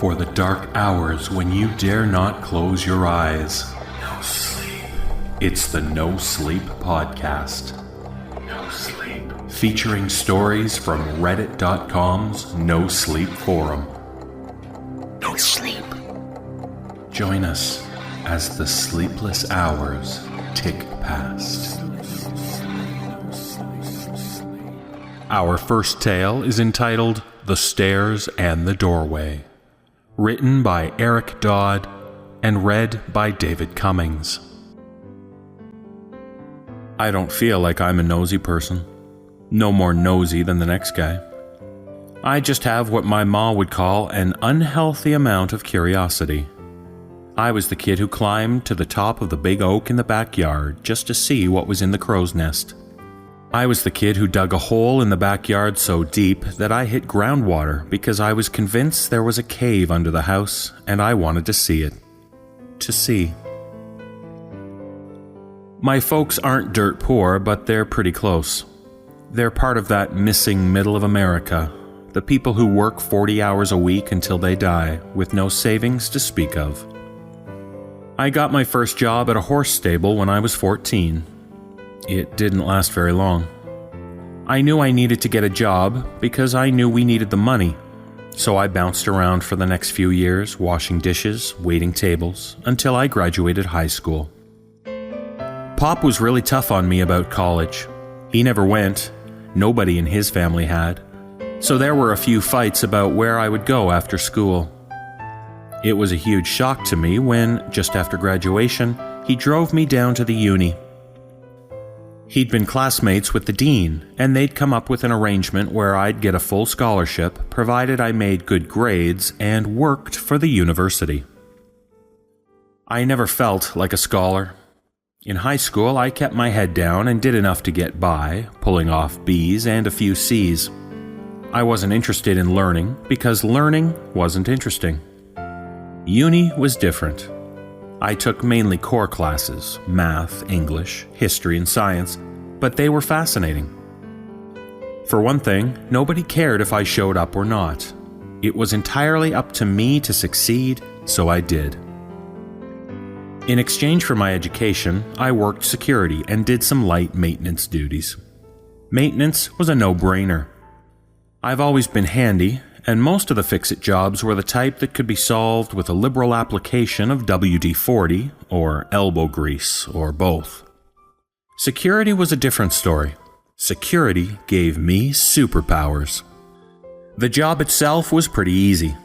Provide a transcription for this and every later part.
for the dark hours when you dare not close your eyes. No sleep. It's the Nosleep Podcast. No sleep. Featuring stories from Reddit.com's No Sleep forum. No sleep. Join us as the sleepless hours tick past. Our first tale is entitled The Stairs and the Doorway, written by Eric Dodd and read by David Cummings. I don't feel like I'm a nosy person. No more nosy than the next guy. I just have what my ma would call an unhealthy amount of curiosity. I was the kid who climbed to the top of the big oak in the backyard just to see what was in the crow's nest. I was the kid who dug a hole in the backyard so deep that I hit groundwater because I was convinced there was a cave under the house and I wanted to see it. To see. My folks aren't dirt poor, but they're pretty close. They're part of that missing middle of America, the people who work 40 hours a week until they die, with no savings to speak of. I got my first job at a horse stable when I was 14. It didn't last very long. I knew I needed to get a job because I knew we needed the money, so I bounced around for the next few years, washing dishes, waiting tables, until I graduated high school. Pop was really tough on me about college. He never went. Nobody in his family had. So there were a few fights about where I would go after school. It was a huge shock to me when, just after graduation, he drove me down to the uni. He'd been classmates with the dean, and they'd come up with an arrangement where I'd get a full scholarship, provided I made good grades and worked for the university. I never felt like a scholar. In high school, I kept my head down and did enough to get by, pulling off B's and a few C's. I wasn't interested in learning because learning wasn't interesting. Uni was different. I took mainly core classes, math, English, history, and science, but they were fascinating. For one thing, nobody cared if I showed up or not. It was entirely up to me to succeed, so I did. In exchange for my education, I worked security and did some light maintenance duties. Maintenance was a no-brainer. I've always been handy, and most of the fix-it jobs were the type that could be solved with a liberal application of WD-40 or elbow grease or both. Security was a different story. Security gave me superpowers. The job itself was pretty easy.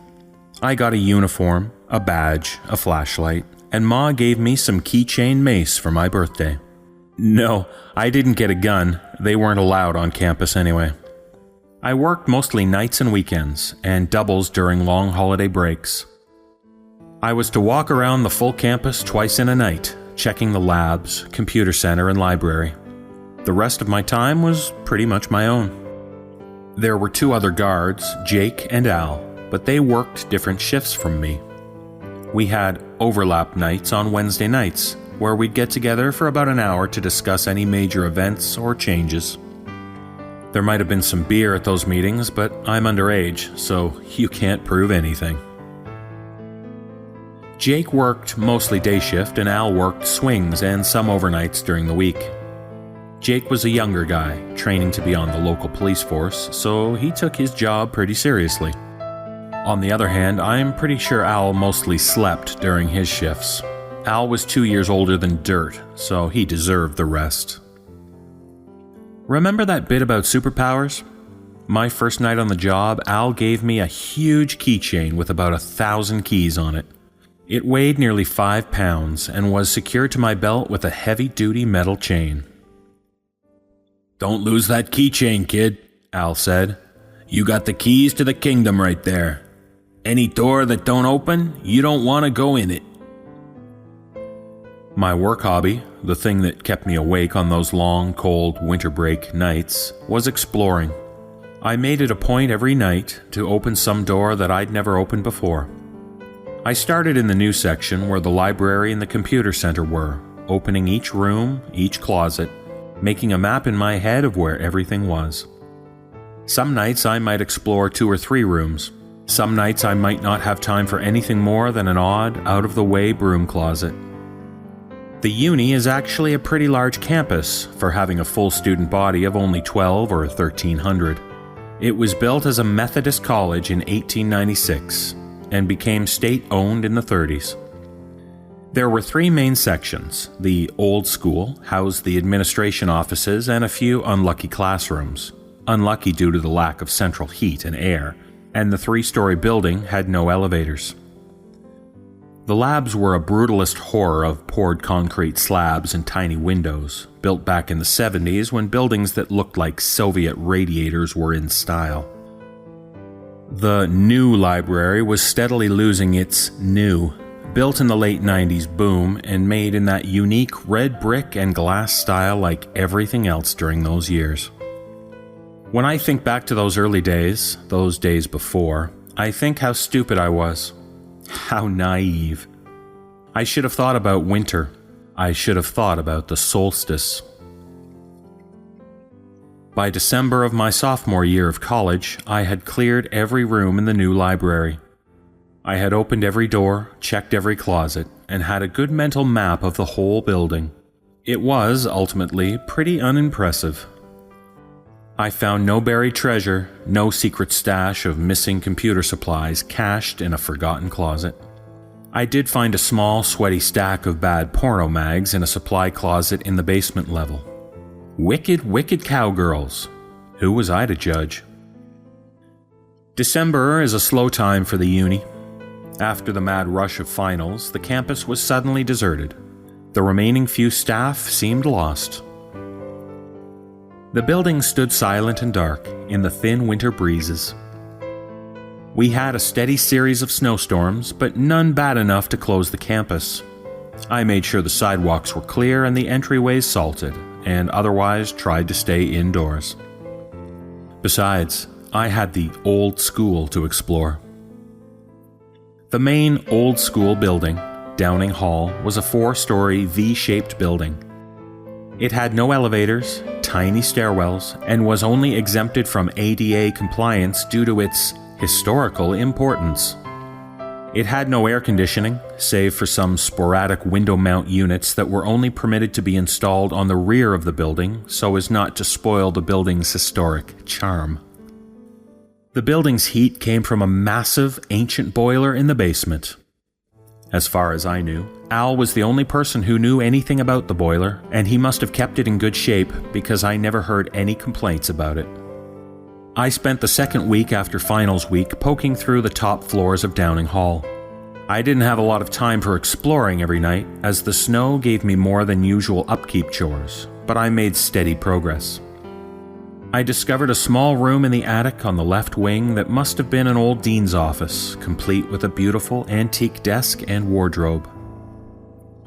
I got a uniform, a badge, a flashlight, and Ma gave me some keychain mace for my birthday. No, I didn't get a gun. They weren't allowed on campus anyway. I worked mostly nights and weekends, and doubles during long holiday breaks. I was to walk around the full campus twice in a night, checking the labs, computer center, and library. The rest of my time was pretty much my own. There were two other guards, Jake and Al, but they worked different shifts from me. We had overlap nights on Wednesday nights, where we'd get together for about an hour to discuss any major events or changes. There might have been some beer at those meetings, but I'm underage, so you can't prove anything. Jake worked mostly day shift and Al worked swings and some overnights during the week. Jake was a younger guy, training to be on the local police force, so he took his job pretty seriously. On the other hand, I'm pretty sure Al mostly slept during his shifts. Al was 2 years older than dirt, so he deserved the rest. Remember that bit about superpowers? My first night on the job, Al gave me a huge keychain with about 1,000 keys on it. It weighed nearly 5 pounds and was secured to my belt with a heavy-duty metal chain. "Don't lose that keychain, kid," Al said. "You got the keys to the kingdom right there. Any door that don't open, you don't want to go in it." My work hobby, the thing that kept me awake on those long, cold winter break nights, was exploring. I made it a point every night to open some door that I'd never opened before. I started in the new section where the library and the computer center were, opening each room, each closet, making a map in my head of where everything was. Some nights I might explore 2 or 3 rooms. Some nights I might not have time for anything more than an odd, out-of-the-way broom closet. The uni is actually a pretty large campus for having a full student body of only 12 or 1,300. It was built as a Methodist college in 1896 and became state-owned in the 30s. There were 3 main sections. The old school housed the administration offices and a few unlucky classrooms, unlucky due to the lack of central heat and air, and the 3-story building had no elevators. The labs were a brutalist horror of poured concrete slabs and tiny windows, built back in the 70s when buildings that looked like Soviet radiators were in style. The new library was steadily losing its new, built in the late 90s boom and made in that unique red brick and glass style like everything else during those years. When I think back to those early days, those days before, I think how stupid I was. How naive. I should have thought about winter. I should have thought about the solstice. By December of my sophomore year of college, I had cleared every room in the new library. I had opened every door, checked every closet, and had a good mental map of the whole building. It was, ultimately, pretty unimpressive. I found no buried treasure, no secret stash of missing computer supplies cached in a forgotten closet. I did find a small, sweaty stack of bad porno mags in a supply closet in the basement level. Wicked, wicked cowgirls. Who was I to judge? December is a slow time for the uni. After the mad rush of finals, the campus was suddenly deserted. The remaining few staff seemed lost. The building stood silent and dark in the thin winter breezes. We had a steady series of snowstorms, but none bad enough to close the campus. I made sure the sidewalks were clear and the entryways salted, and otherwise tried to stay indoors. Besides, I had the old school to explore. The main old school building, Downing Hall, was a 4-story V-shaped building. It had no elevators, tiny stairwells, and was only exempted from ADA compliance due to its historical importance. It had no air conditioning, save for some sporadic window mount units that were only permitted to be installed on the rear of the building so as not to spoil the building's historic charm. The building's heat came from a massive, ancient boiler in the basement. As far as I knew, Al was the only person who knew anything about the boiler, and he must have kept it in good shape because I never heard any complaints about it. I spent the second week after finals week poking through the top floors of Downing Hall. I didn't have a lot of time for exploring every night, as the snow gave me more than usual upkeep chores, but I made steady progress. I discovered a small room in the attic on the left wing that must have been an old dean's office, complete with a beautiful antique desk and wardrobe.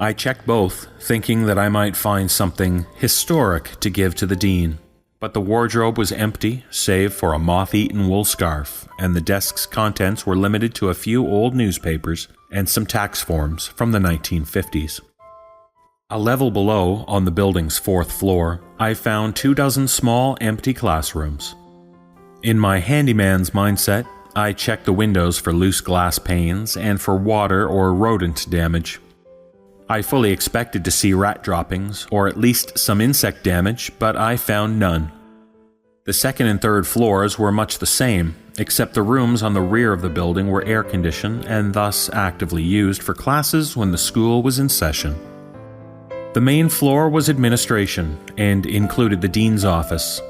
I checked both, thinking that I might find something historic to give to the dean, but the wardrobe was empty, save for a moth-eaten wool scarf, and the desk's contents were limited to a few old newspapers and some tax forms from the 1950s. A level below, on the building's 4th floor, I found 24 small, empty classrooms. In my handyman's mindset, I checked the windows for loose glass panes and for water or rodent damage. I fully expected to see rat droppings, or at least some insect damage, but I found none. The 2nd and 3rd floors were much the same, except the rooms on the rear of the building were air-conditioned and thus actively used for classes when the school was in session. The main floor was administration, and included the dean's office.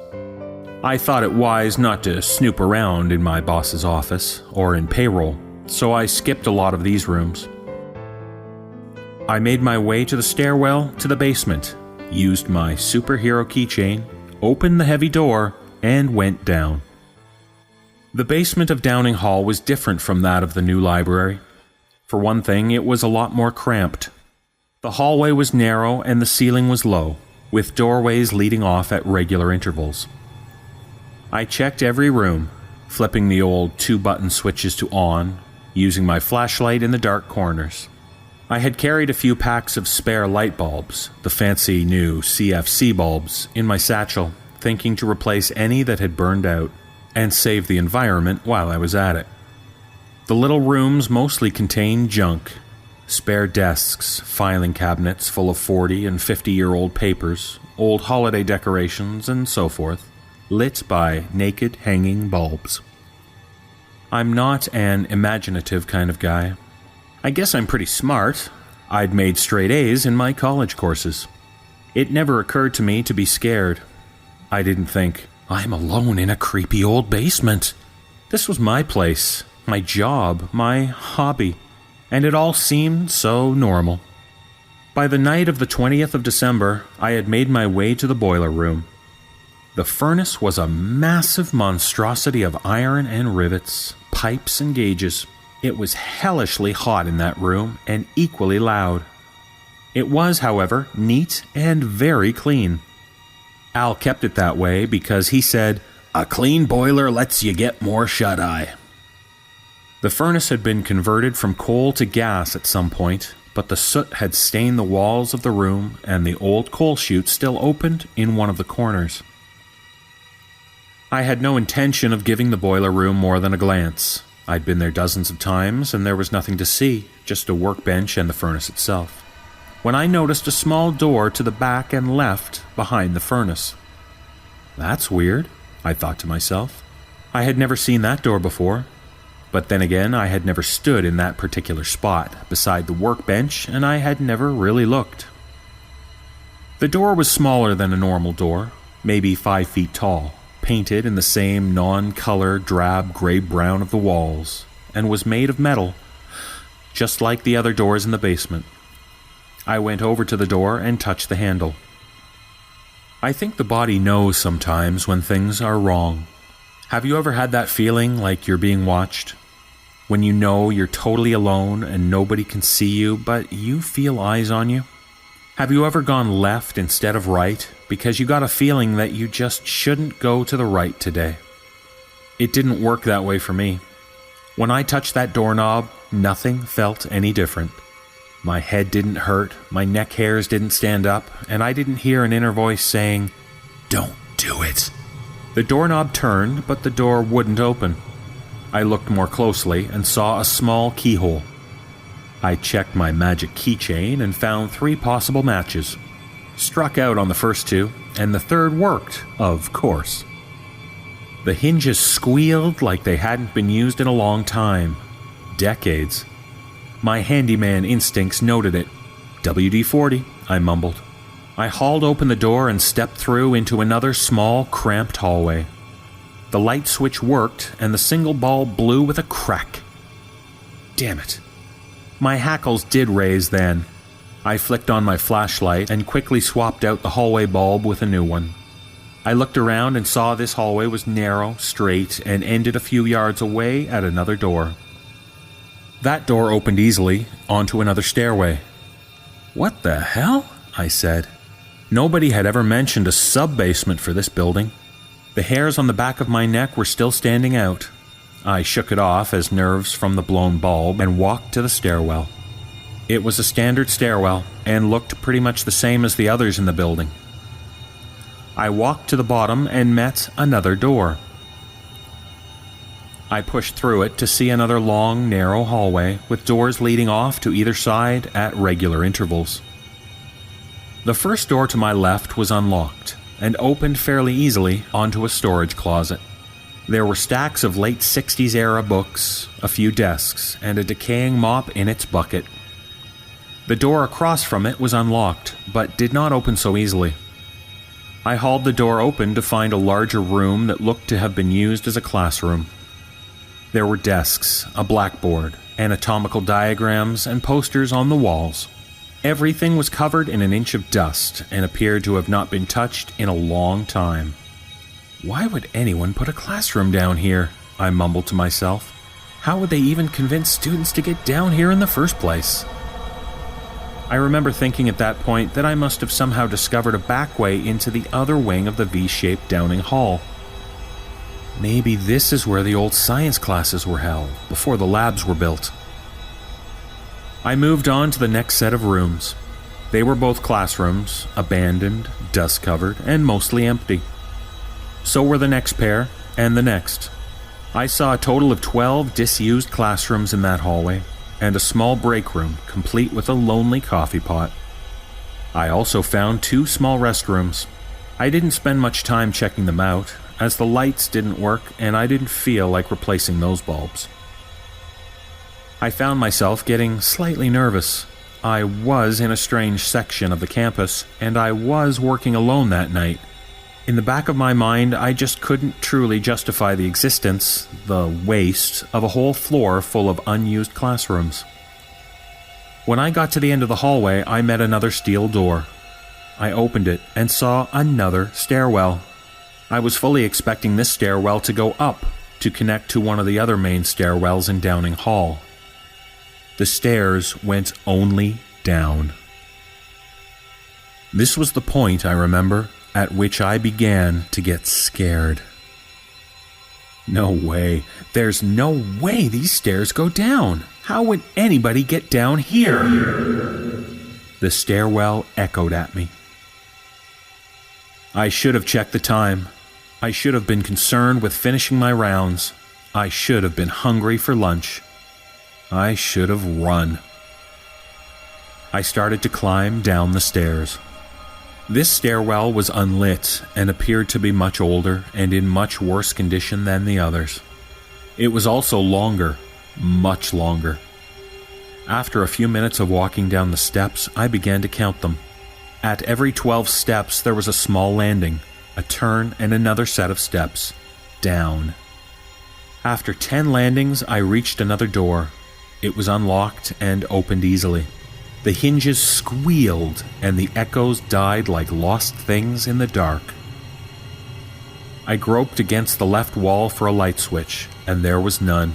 I thought it wise not to snoop around in my boss's office, or in payroll, so I skipped a lot of these rooms. I made my way to the stairwell to the basement, used my superhero keychain, opened the heavy door, and went down. The basement of Downing Hall was different from that of the new library. For one thing, it was a lot more cramped. The hallway was narrow and the ceiling was low, with doorways leading off at regular intervals. I checked every room, flipping the old 2-button switches to on, using my flashlight in the dark corners. I had carried a few packs of spare light bulbs, the fancy new CFC bulbs, in my satchel, thinking to replace any that had burned out, and save the environment while I was at it. The little rooms mostly contained junk. Spare desks, filing cabinets full of 40 and 50-year-old papers, old holiday decorations, and so forth, lit by naked hanging bulbs. I'm not an imaginative kind of guy. I guess I'm pretty smart. I'd made straight A's in my college courses. It never occurred to me to be scared. I didn't think, I'm alone in a creepy old basement. This was my place, my job, my hobby, and it all seemed so normal. By the night of the 20th of December, I had made my way to the boiler room. The furnace was a massive monstrosity of iron and rivets, pipes and gauges. It was hellishly hot in that room and equally loud. It was, however, neat and very clean. Al kept it that way because he said, "A clean boiler lets you get more shut-eye." The furnace had been converted from coal to gas at some point, but the soot had stained the walls of the room and the old coal chute still opened in one of the corners. I had no intention of giving the boiler room more than a glance. I'd been there dozens of times and there was nothing to see, just a workbench and the furnace itself, when I noticed a small door to the back and left behind the furnace. That's weird, I thought to myself. I had never seen that door before. But then again, I had never stood in that particular spot beside the workbench, and I had never really looked. The door was smaller than a normal door, maybe 5 feet tall, painted in the same non-color drab gray-brown of the walls, and was made of metal, just like the other doors in the basement. I went over to the door and touched the handle. I think the body knows sometimes when things are wrong. Have you ever had that feeling like you're being watched? When you know you're totally alone and nobody can see you, but you feel eyes on you? Have you ever gone left instead of right because you got a feeling that you just shouldn't go to the right today? It didn't work that way for me. When I touched that doorknob, nothing felt any different. My head didn't hurt, my neck hairs didn't stand up, and I didn't hear an inner voice saying, "Don't do it." The doorknob turned, but the door wouldn't open. I looked more closely and saw a small keyhole. I checked my magic keychain and found 3 possible matches. Struck out on the first 2, and the third worked, of course. The hinges squealed like they hadn't been used in a long time. Decades. My handyman instincts noted it. "WD-40, I mumbled. I hauled open the door and stepped through into another small, cramped hallway. The light switch worked, and the single bulb blew with a crack. Damn it. My hackles did raise then. I flicked on my flashlight and quickly swapped out the hallway bulb with a new one. I looked around and saw this hallway was narrow, straight, and ended a few yards away at another door. That door opened easily onto another stairway. "What the hell?" I said. Nobody had ever mentioned a sub-basement for this building. The hairs on the back of my neck were still standing out. I shook it off as nerves from the blown bulb and walked to the stairwell. It was a standard stairwell and looked pretty much the same as the others in the building. I walked to the bottom and met another door. I pushed through it to see another long, narrow hallway with doors leading off to either side at regular intervals. The first door to my left was unlocked and opened fairly easily onto a storage closet. There were stacks of late 60s era books, a few desks, and a decaying mop in its bucket. The door across from it was unlocked, but did not open so easily. I hauled the door open to find a larger room that looked to have been used as a classroom. There were desks, a blackboard, anatomical diagrams, and posters on the walls. Everything was covered in an inch of dust and appeared to have not been touched in a long time. Why would anyone put a classroom down here? I mumbled to myself. How would they even convince students to get down here in the first place? I remember thinking at that point that I must have somehow discovered a back way into the other wing of the V-shaped Downing Hall. Maybe this is where the old science classes were held, before the labs were built. I moved on to the next set of rooms. They were both classrooms, abandoned, dust-covered, and mostly empty. So were the next pair, and the next. I saw a total of 12 disused classrooms in that hallway, and a small break room complete with a lonely coffee pot. I also found 2 small restrooms. I didn't spend much time checking them out, as the lights didn't work and I didn't feel like replacing those bulbs. I found myself getting slightly nervous. I was in a strange section of the campus, and I was working alone that night. In the back of my mind, I just couldn't truly justify the existence, the waste, of a whole floor full of unused classrooms. When I got to the end of the hallway, I met another steel door. I opened it and saw another stairwell. I was fully expecting this stairwell to go up to connect to one of the other main stairwells in Downing Hall. The stairs went only down. This was the point, I remember, at which I began to get scared. No way. There's no way these stairs go down. How would anybody get down here? The stairwell echoed at me. I should have checked the time. I should have been concerned with finishing my rounds. I should have been hungry for lunch. I should have run. I started to climb down the stairs. This stairwell was unlit and appeared to be much older and in much worse condition than the others. It was also longer, much longer. After a few minutes of walking down the steps, I began to count them. At every 12 steps, there was a small landing, a turn, and another set of steps. Down. After 10 landings, I reached another door. It was unlocked and opened easily. The hinges squealed, and the echoes died like lost things in the dark. I groped against the left wall for a light switch, and there was none.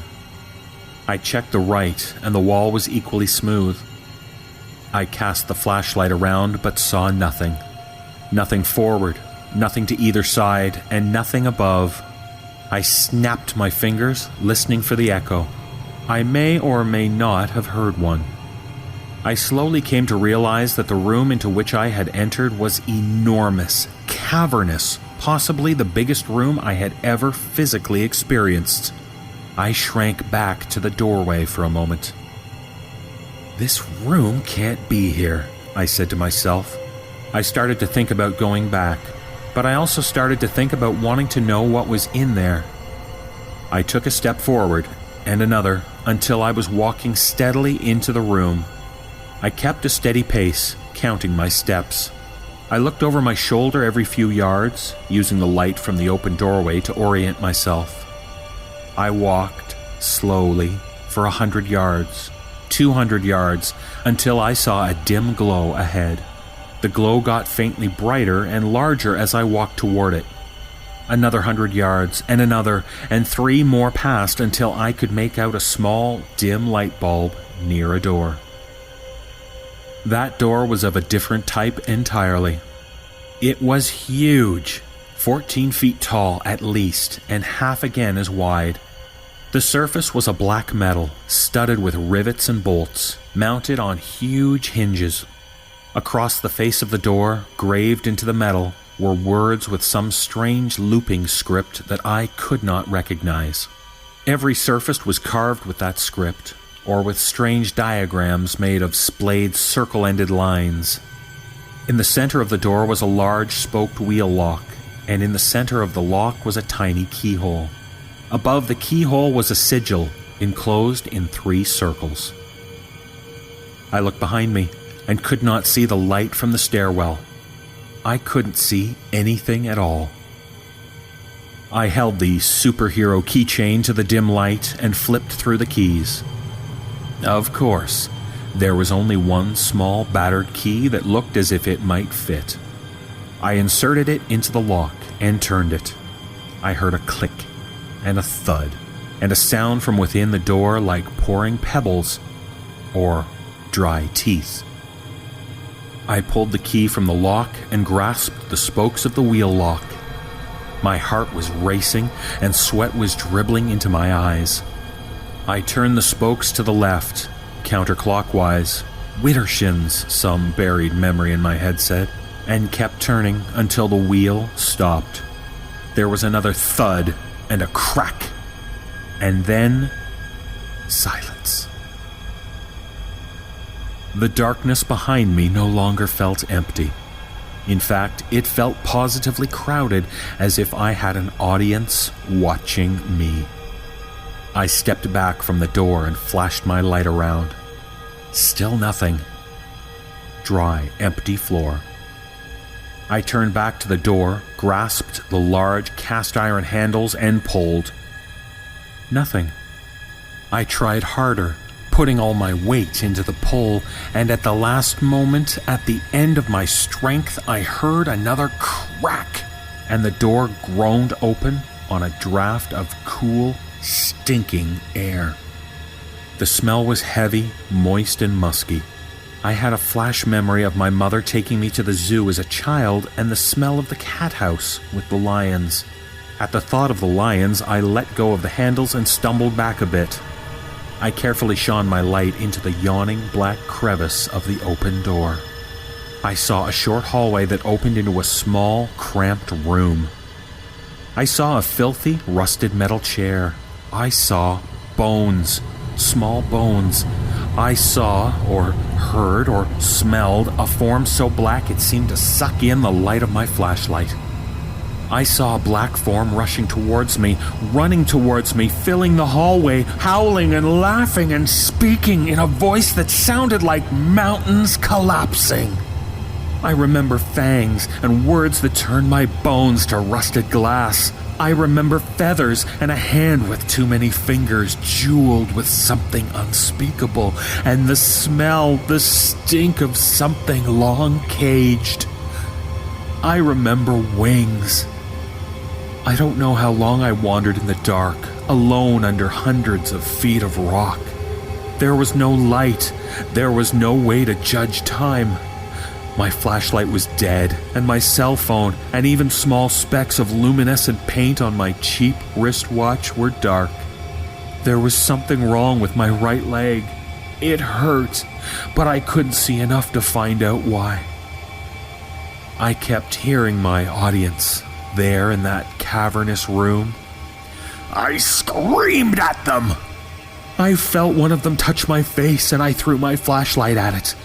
I checked the right, and the wall was equally smooth. I cast the flashlight around, but saw nothing. Nothing forward, nothing to either side, and nothing above. I snapped my fingers, listening for the echo. I may or may not have heard one. I slowly came to realize that the room into which I had entered was enormous, cavernous, possibly the biggest room I had ever physically experienced. I shrank back to the doorway for a moment. This room can't be here, I said to myself. I started to think about going back, but I also started to think about wanting to know what was in there. I took a step forward, and another, until I was walking steadily into the room. I kept a steady pace, counting my steps. I looked over my shoulder every few yards, using the light from the open doorway to orient myself. I walked, slowly, for 100 yards, 200 yards, until I saw a dim glow ahead. The glow got faintly brighter and larger as I walked toward it. Another 100 yards, and another, and 3 more passed until I could make out a small, dim light bulb near a door. That door was of a different type entirely. It was huge, 14 feet tall at least, and half again as wide. The surface was a black metal, studded with rivets and bolts, mounted on huge hinges. Across the face of the door, graved into the metal, were words with some strange looping script that I could not recognize. Every surface was carved with that script, or with strange diagrams made of splayed circle-ended lines. In the center of the door was a large spoked wheel lock, and in the center of the lock was a tiny keyhole. Above the keyhole was a sigil, enclosed in 3 circles. I looked behind me, and could not see the light from the stairwell. I couldn't see anything at all. I held the superhero keychain to the dim light and flipped through the keys. Of course, there was only one small battered key that looked as if it might fit. I inserted it into the lock and turned it. I heard a click and a thud and a sound from within the door like pouring pebbles or dry teeth. I pulled the key from the lock and grasped the spokes of the wheel lock. My heart was racing and sweat was dribbling into my eyes. I turned the spokes to the left, counterclockwise, widdershins, some buried memory in my head said, and kept turning until the wheel stopped. There was another thud and a crack, And then, silence. The darkness behind me no longer felt empty. In fact, it felt positively crowded, as if I had an audience watching me. I stepped back from the door and flashed my light around. Still nothing. Dry, empty floor. I turned back to the door, grasped the large cast iron handles, and pulled. Nothing. I tried harder, putting all my weight into the pull, and at the last moment, at the end of my strength, I heard another crack, and the door groaned open on a draft of cool, stinking air. The smell was heavy, moist, and musky. I had a flash memory of my mother taking me to the zoo as a child and the smell of the cat house with the lions. At the thought of the lions, I let go of the handles and stumbled back a bit. I carefully shone my light into the yawning black crevice of the open door. I saw a short hallway that opened into a small, cramped room. I saw a filthy, rusted metal chair. I saw bones, small bones. I saw, or heard, or smelled a form so black it seemed to suck in the light of my flashlight. I saw a black form rushing towards me, running towards me, filling the hallway, howling and laughing and speaking in a voice that sounded like mountains collapsing. I remember fangs and words that turned my bones to rusted glass. I remember feathers and a hand with too many fingers jeweled with something unspeakable, and the smell, the stink of something long caged. I remember wings. I don't know how long I wandered in the dark, alone under hundreds of feet of rock. There was no light. There was no way to judge time. My flashlight was dead, and my cell phone, and even small specks of luminescent paint on my cheap wristwatch were dark. There was something wrong with my right leg. It hurt, but I couldn't see enough to find out why. I kept hearing my audience there in that cavernous room. I screamed at them. I felt one of them touch my face, and I threw my flashlight at it.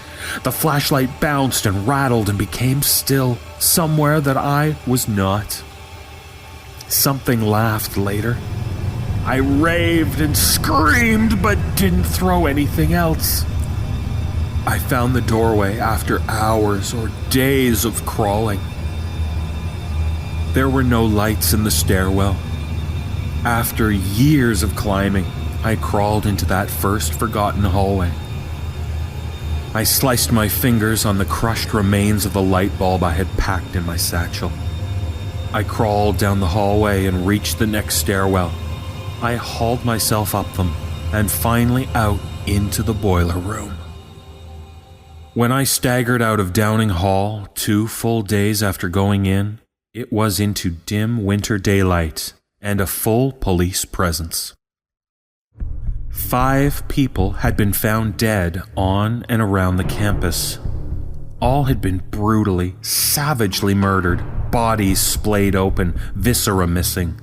The flashlight bounced and rattled and became still, somewhere that I was not. Something laughed later. I raved and screamed, but didn't throw anything else. I found the doorway after hours or days of crawling. There were no lights in the stairwell. After years of climbing, I crawled into that first forgotten hallway. I sliced my fingers on the crushed remains of the light bulb I had packed in my satchel. I crawled down the hallway and reached the next stairwell. I hauled myself up them and finally out into the boiler room. When I staggered out of Downing Hall 2 full days after going in, it was into dim winter daylight and a full police presence. 5 people had been found dead on and around the campus. All had been brutally, savagely murdered, bodies splayed open, viscera missing.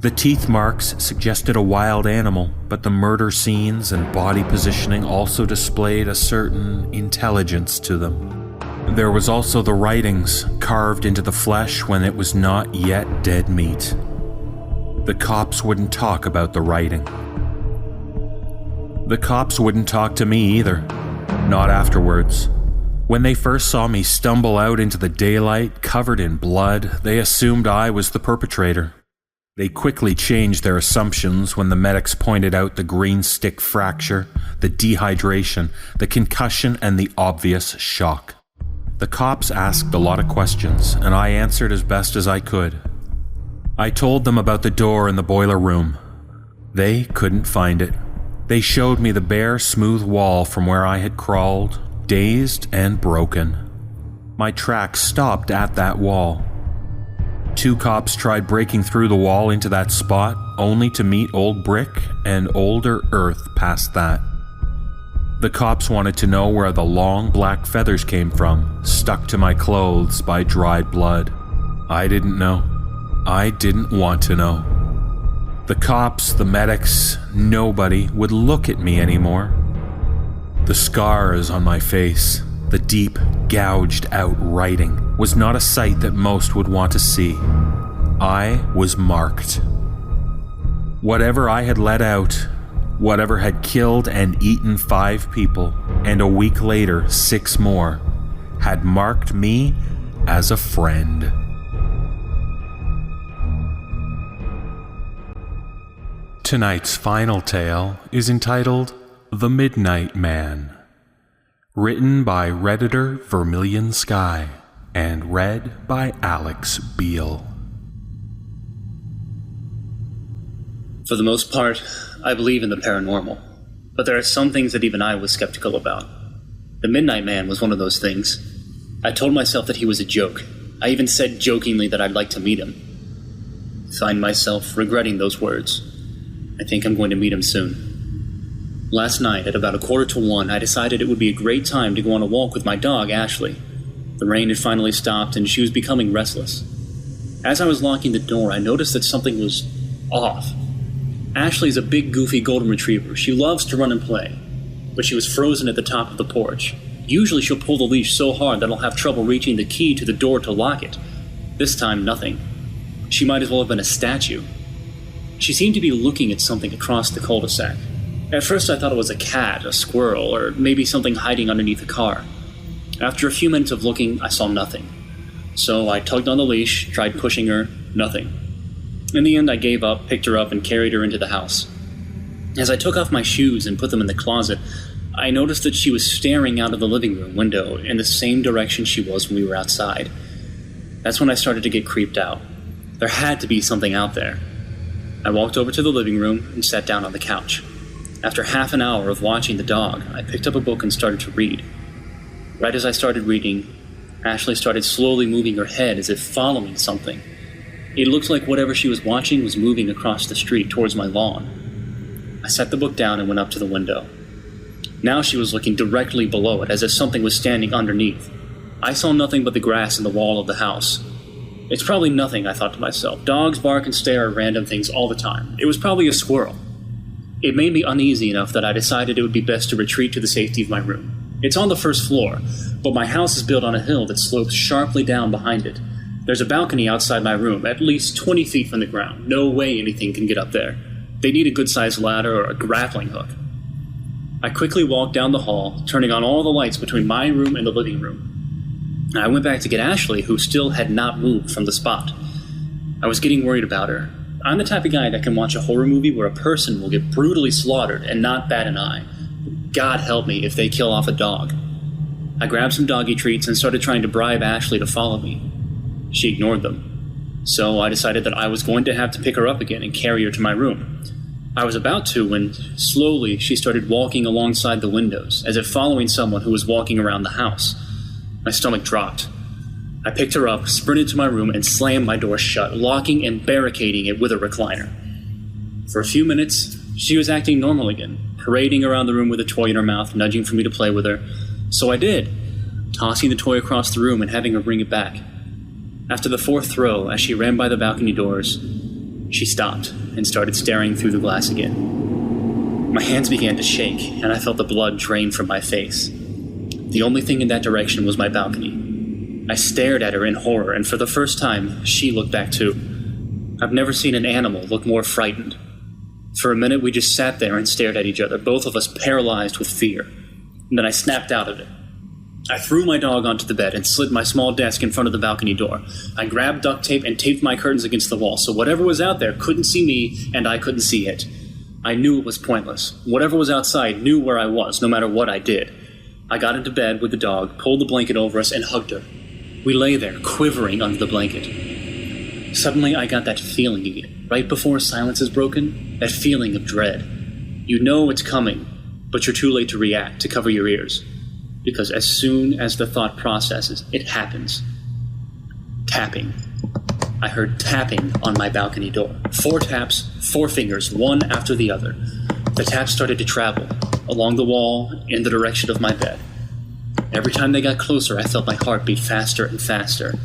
The teeth marks suggested a wild animal, but the murder scenes and body positioning also displayed a certain intelligence to them. There was also the writings carved into the flesh when it was not yet dead meat. The cops wouldn't talk about the writing. The cops wouldn't talk to me either, not afterwards. When they first saw me stumble out into the daylight covered in blood, they assumed I was the perpetrator. They quickly changed their assumptions when the medics pointed out the green stick fracture, the dehydration, the concussion, and the obvious shock. The cops asked a lot of questions, and I answered as best as I could. I told them about the door in the boiler room. They couldn't find it. They showed me the bare, smooth wall from where I had crawled, dazed and broken. My tracks stopped at that wall. 2 cops tried breaking through the wall into that spot, only to meet old brick and older earth past that. The cops wanted to know where the long black feathers came from, stuck to my clothes by dried blood. I didn't know. I didn't want to know. The cops, the medics, nobody would look at me anymore. The scars on my face, the deep, gouged out writing, was not a sight that most would want to see. I was marked. Whatever I had let out, whatever had killed and eaten 5 people, and a week later 6 more, had marked me as a friend. Tonight's final tale is entitled The Midnight Man, written by Redditor VermilionSky and read by Alex Beal. For the most part, I believe in the paranormal, but there are some things that even I was skeptical about. The Midnight Man was one of those things. I told myself that he was a joke. I even said jokingly that I'd like to meet him. I find myself regretting those words. I think I'm going to meet him soon. Last night, at about 1:45, I decided it would be a great time to go on a walk with my dog, Ashley. The rain had finally stopped, and she was becoming restless. As I was locking the door, I noticed that something was off. Ashley's a big, goofy golden retriever. She loves to run and play, but she was frozen at the top of the porch. Usually she'll pull the leash so hard that I'll have trouble reaching the key to the door to lock it. This time, nothing. She might as well have been a statue. She seemed to be looking at something across the cul-de-sac. At first I thought it was a cat, a squirrel, or maybe something hiding underneath a car. After a few minutes of looking, I saw nothing. So I tugged on the leash, tried pushing her, nothing. In the end, I gave up, picked her up, and carried her into the house. As I took off my shoes and put them in the closet, I noticed that she was staring out of the living room window in the same direction she was when we were outside. That's when I started to get creeped out. There had to be something out there. I walked over to the living room and sat down on the couch. After half an hour of watching the dog, I picked up a book and started to read. Right as I started reading, Ashley started slowly moving her head as if following something. It looked like whatever she was watching was moving across the street towards my lawn. I set the book down and went up to the window. Now she was looking directly below it, as if something was standing underneath. I saw nothing but the grass and the wall of the house. It's probably nothing, I thought to myself. Dogs bark and stare at random things all the time. It was probably a squirrel. It made me uneasy enough that I decided it would be best to retreat to the safety of my room. It's on the first floor, but my house is built on a hill that slopes sharply down behind it. There's a balcony outside my room, at least 20 feet from the ground. No way anything can get up there. They need a good-sized ladder or a grappling hook. I quickly walked down the hall, turning on all the lights between my room and the living room. I went back to get Ashley, who still had not moved from the spot. I was getting worried about her. I'm the type of guy that can watch a horror movie where a person will get brutally slaughtered and not bat an eye. God help me if they kill off a dog. I grabbed some doggy treats and started trying to bribe Ashley to follow me. She ignored them. So I decided that I was going to have to pick her up again and carry her to my room. I was about to when, slowly, she started walking alongside the windows, as if following someone who was walking around the house. My stomach dropped. I picked her up, sprinted to my room, and slammed my door shut, locking and barricading it with a recliner. For a few minutes, she was acting normal again, parading around the room with a toy in her mouth, nudging for me to play with her. So I did, tossing the toy across the room and having her bring it back. After the 4th throw, as she ran by the balcony doors, she stopped and started staring through the glass again. My hands began to shake, and I felt the blood drain from my face. The only thing in that direction was my balcony. I stared at her in horror, and for the first time, she looked back too. I've never seen an animal look more frightened. For a minute, we just sat there and stared at each other, both of us paralyzed with fear. And then I snapped out of it. I threw my dog onto the bed and slid my small desk in front of the balcony door. I grabbed duct tape and taped my curtains against the wall, so whatever was out there couldn't see me, and I couldn't see it. I knew it was pointless. Whatever was outside knew where I was, no matter what I did. I got into bed with the dog, pulled the blanket over us, and hugged her. We lay there, quivering under the blanket. Suddenly, I got that feeling again, right before silence is broken, that feeling of dread. You know it's coming, but you're too late to react, to cover your ears. Because as soon as the thought processes, it happens. Tapping. I heard tapping on my balcony door. 4 taps, 4 fingers, one after the other. The taps started to travel, along the wall, in the direction of my bed. Every time they got closer, I felt my heart beat faster and faster.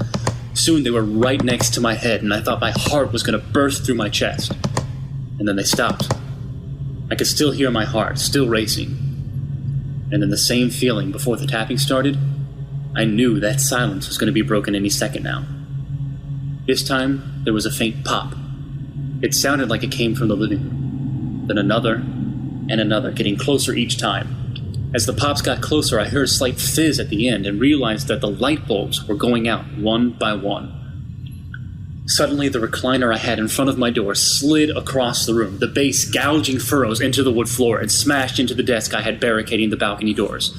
Soon they were right next to my head, and I thought my heart was going to burst through my chest. and then they stopped. I could still hear my heart, still racing. And then the same feeling before the tapping started, I knew that silence was going to be broken any second now. This time, there was a faint pop. It sounded like it came from the living room. Then another, and another, getting closer each time. As the pops got closer, I heard a slight fizz at the end and realized that the light bulbs were going out one by one. Suddenly, the recliner I had in front of my door slid across the room, the base gouging furrows into the wood floor and smashed into the desk I had barricading the balcony doors.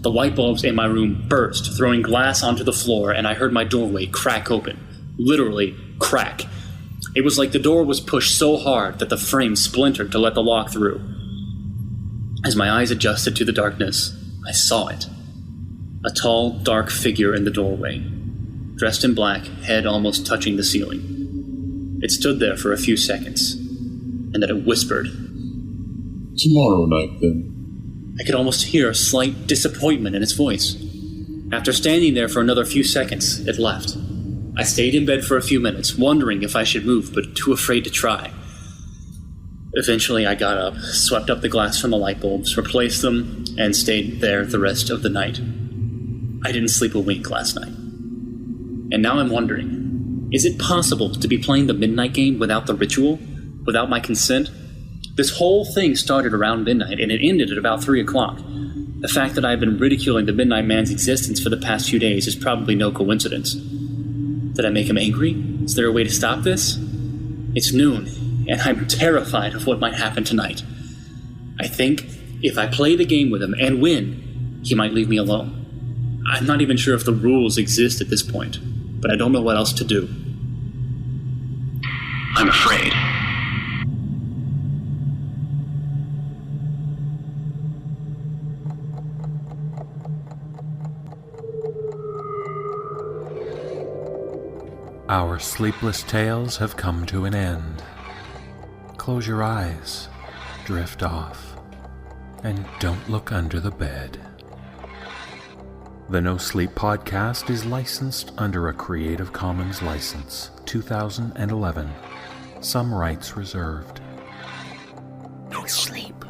The light bulbs in my room burst, throwing glass onto the floor, and I heard my doorway crack open. Literally, crack. It was like the door was pushed so hard that the frame splintered to let the lock through. As my eyes adjusted to the darkness, I saw it. A tall, dark figure in the doorway, dressed in black, head almost touching the ceiling. It stood there for a few seconds, and then it whispered. Tomorrow night, then. I could almost hear a slight disappointment in its voice. After standing there for another few seconds, it left. I stayed in bed for a few minutes, wondering if I should move, but too afraid to try. Eventually, I got up, swept up the glass from the light bulbs, replaced them, and stayed there the rest of the night. I didn't sleep a wink last night. And now I'm wondering, is it possible to be playing the midnight game without the ritual? Without my consent? This whole thing started around midnight, and it ended at about 3 o'clock. The fact that I've been ridiculing the Midnight Man's existence for the past few days is probably no coincidence. Did I make him angry? Is there a way to stop this? It's noon, and I'm terrified of what might happen tonight. I think if I play the game with him and win, he might leave me alone. I'm not even sure if the rules exist at this point, but I don't know what else to do. I'm afraid. Our sleepless tales have come to an end. Close your eyes, drift off, and don't look under the bed. The Nosleep Podcast is licensed under a Creative Commons license, 2011. Some rights reserved. No sleep.